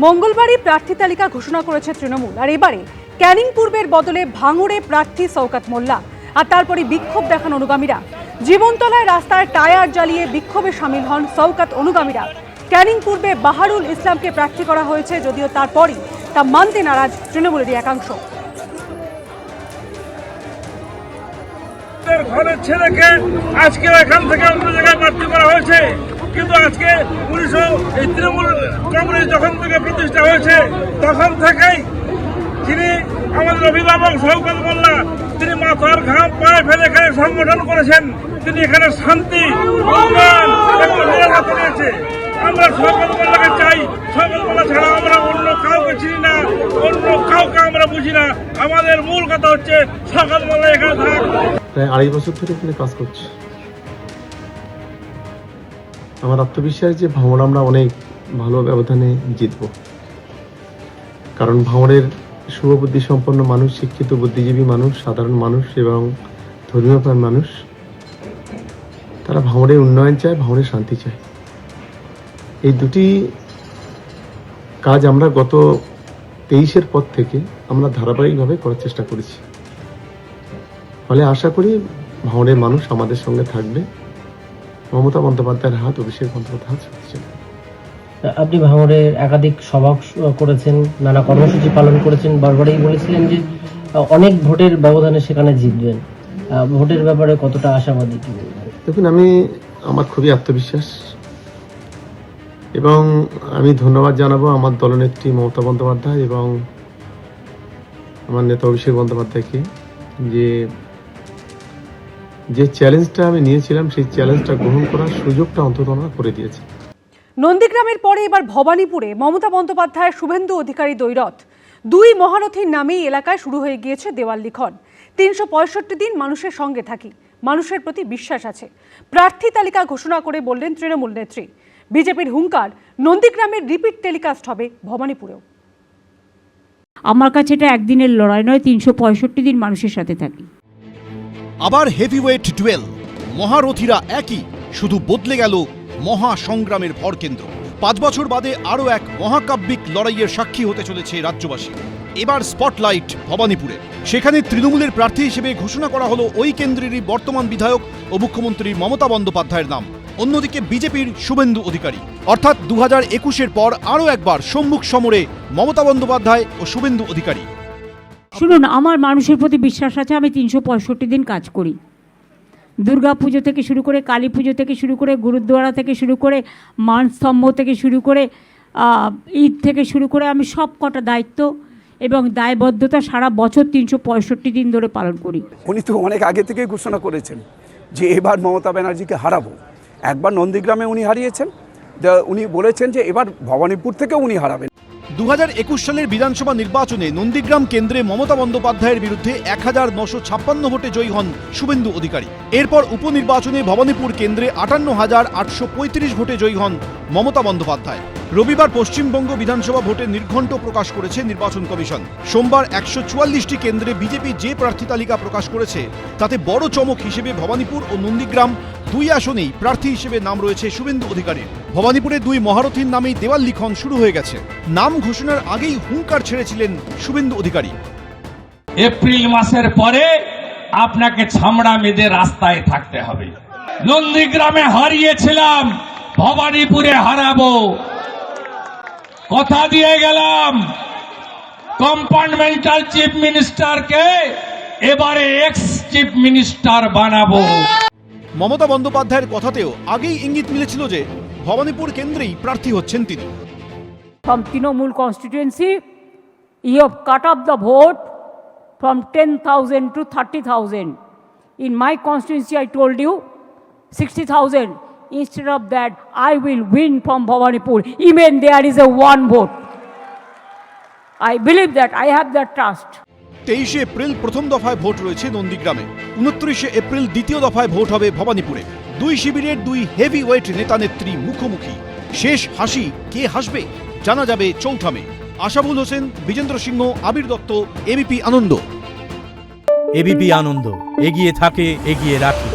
মঙ্গলবারই প্রার্থী তালিকা ঘোষণা করেছে তৃণমূল, আর এবারে ক্যানিং পূর্বের বদলে ভাঙড়ে প্রার্থী শওকত মোল্লা। আর তারপরে বিক্ষোভ দেখান অনুগামীরা। জীবনতলায় রাস্তায় টায়ার জ্বালিয়ে বিক্ষোভে সামিল হন শওকত অনুগামীরা। ক্যানিং পূর্বে বাহারুল ইসলামকে প্রার্থী করা হয়েছে, যদিও তারপরই তা মানতে নারাজ তৃণমূলেরই একাংশ। ঘরের ছেলেকে আজকে এখান থেকে অন্য জায়গায় প্রার্থী করা হয়েছে, কিন্তু আজকে তৃণমূল কংগ্রেস যখন থেকে প্রতিষ্ঠা হয়েছে তখন থেকেই যিনি আমাদের অভিভাবক শওকত মোল্লা, তিনি মাথার ঘাম পায়ে ফেলে এখানে সংগঠন করেছেন। তিনি এখানে শান্তি, উন্নয়ন এবং নিরাপত্তা দিয়েছে। আমরা শওকত মোল্লাকে চাই। শওকত মোল্লা ছাড়া আমরা অন্য কাউকে চিনি না, অন্য কাউকে আমরা বুঝি না। আমাদের মূল কথা হচ্ছে শওকত মোল্লা এখানে থাক। প্রায় 2.5 বছর ধরে এখানে কাজ করছি। আমার আত্মবিশ্বাস যে ভাঙড় আমরা অনেক ভালো ব্যবধানে জিতব, কারণ ভাঙড়ের শুভবুদ্ধি সম্পন্ন মানুষ, শিক্ষিত বুদ্ধিজীবী মানুষ, সাধারণ মানুষ এবং ধর্মীয়প্রাণ মানুষ, তারা ভাঙড়ের উন্নয়ন চায়, ভাঙড়ের শান্তি চায়। এই দুটি কাজ আমরা গত 23-এর পর থেকে আমরা ধারাবাহিকভাবে করার চেষ্টা করেছি। ফলে আশা করি ভাঙড়ের মানুষ আমাদের সঙ্গে থাকবে। মমতা বন্দ্যোপাধ্যায়ের হাত, অভিষেক বন্দ্যোপাধ্যায়ের হাত সত্যি। আপনি ভাঙড়ের একাধিক সভা করেছেন, নানা কর্মসূচি পালন করেছেন, বারবারই বলেছিলেন যে অনেক ভোটের ব্যবধানে সেখানে জিতবেন। ভোটের ব্যাপারে কতটা আশাবাদী? দেখুন, আমার খুবই আত্মবিশ্বাস এবং আমি ধন্যবাদ জানাবো আমার দলনেত্রী মমতা বন্দ্যোপাধ্যায় এবং আমার নেতা অভিষেক বন্দ্যোপাধ্যায়কে, যে চ্যালেঞ্জটা আমি নিয়েছিলাম সেই চ্যালেঞ্জটা গ্রহণ করার সুযোগটা অন্তত আমরা করে দিয়েছে। নন্দীগ্রামের পরে এবার ভবানীপুরে মমতা বন্দ্যোপাধ্যায়, শুভেন্দু অধিকারী দ্বৈরথ। দুই মহারথীর নামেই এলাকায় শুরু হয়ে গিয়েছে দেওয়াল লিখন। 365 দিন মানুষের সঙ্গে থাকি, মানুষের প্রতি বিশ্বাস আছে, প্রার্থী তালিকা ঘোষণা করে বললেন তৃণমূল নেত্রী। বিজেপির হুঙ্কার, নন্দীগ্রামের রিপিট টেলিকাস্ট হবে ভবানীপুরেও। আমার কাছে এটা একদিনের লড়াই নয়, 365 দিন মানুষের সাথে থাকি। আবার হেভিওয়েট ডুয়েল, মহারথীরা একই, শুধু বদলে গেল মহা সংগ্রামের ভরকেন্দ্র। 5 বছর বাদে আরও এক মহাকাব্যিক লড়াইয়ের সাক্ষী হতে চলেছে রাজ্যবাসী। এবার স্পটলাইট ভবানীপুরে। সেখানে তৃণমূলের প্রার্থী হিসেবে ঘোষণা করা হলো ওই কেন্দ্রেরই বর্তমান বিধায়ক ও মুখ্যমন্ত্রী মমতা বন্দ্যোপাধ্যায়ের নাম। অন্যদিকে বিজেপির শুভেন্দু অধিকারী। অর্থাৎ 2021-এর পর আরও একবার সম্মুখ সমরে মমতা বন্দ্যোপাধ্যায় ও শুভেন্দু অধিকারী। শুনুন, আমার মানুষের প্রতি বিশ্বাস আছে। আমি 365 দিন কাজ করি। দুর্গা পুজো থেকে শুরু করে, কালী পুজো থেকে শুরু করে, গুরুদ্বারা থেকে শুরু করে, মানস্তম্ভ থেকে শুরু করে, ঈদ থেকে শুরু করে, আমি সব কটা দায়িত্ব এবং দায়বদ্ধতা সারা বছর 365 দিন ধরে পালন করি। উনি তো অনেক আগে থেকেই ঘোষণা করেছেন যে এবার মমতা ব্যানার্জিকে হারাবো। একবার নন্দীগ্রামে উনি হারিয়েছেন, উনি বলেছেন যে এবার ভবানীপুর থেকে উনি হারাবেন। 2021 সালের বিধানসভা নির্বাচনে নন্দীগ্রাম কেন্দ্রে মমতা বন্দ্যোপাধ্যায়ের বিরুদ্ধে 1956 ভোটে জয়ী হন শুভেন্দু অধিকারী। এরপর উপনির্বাচনে ভবানীপুর কেন্দ্রে 58,835 ভোটে জয়ী হন মমতা বন্দ্যোপাধ্যায়। রবিবার পশ্চিমবঙ্গ বিধানসভা ভোটের নির্ঘণ্ট প্রকাশ করেছে নির্বাচন কমিশন। সোমবার 144টি কেন্দ্রে বিজেপি যে প্রার্থী তালিকা প্রকাশ করেছে তাতে বড় চমক হিসেবে ভবানীপুর ও নন্দীগ্রাম দুই আসনেই প্রার্থী হিসেবে নাম রয়েছে শুভেন্দু অধিকারীর। ভবানীপুরে দুই মহারথীর নামেই দেওয়াল লিখন শুরু হয়ে গেছে। নাম ঘোষণার আগেই হুঙ্কার ছেড়েছিলেন শুভেন্দু অধিকারী। এপ্রিল মাসের পরে আপনাকে ছামড়া মেঁধে রাস্তায় থাকতে হবে। নন্দীগ্রামে হারিয়েছিলাম, ভবানীপুরে হারাবো। কথা দিয়ে গেলাম, কম্পার্টমেন্টাল চিফ মিনিস্টারকে এবারে এক্স চিফ মিনিস্টার বানাবো। মমতা বন্দ্যোপাধ্যায়ের কথাতেও আগেই ইঙ্গিত মিলেছিল যে ভবানীপুর কেন্দ্রেই প্রার্থী হচ্ছেন তিনি। From Trinamool constituency, you have cut off the vote from 10,000 to 30,000. In my constituency, I told you 60,000. Instead of that, I will win from Bhawanipur. Even there is a one vote. I believe that. I have that trust. 23 April প্রথম দফায় vote রয়েছে নন্দীগ্রামে। 29 April দ্বিতীয় দফায় vote হবে ভবানীপুরে। দুই শিবিরের দুই হেভিওয়েট নেতা নেত্রী মুখোমুখি। শেষ হাসি কে হাসবে জানা যাবে 4 মে। আশাবুল হোসেন, বিজেন্দ্র সিংহ, আবির দত্ত, এবিপি আনন্দ। এবিপি আনন্দ, এগিয়ে থাকে, এগিয়ে রাখে।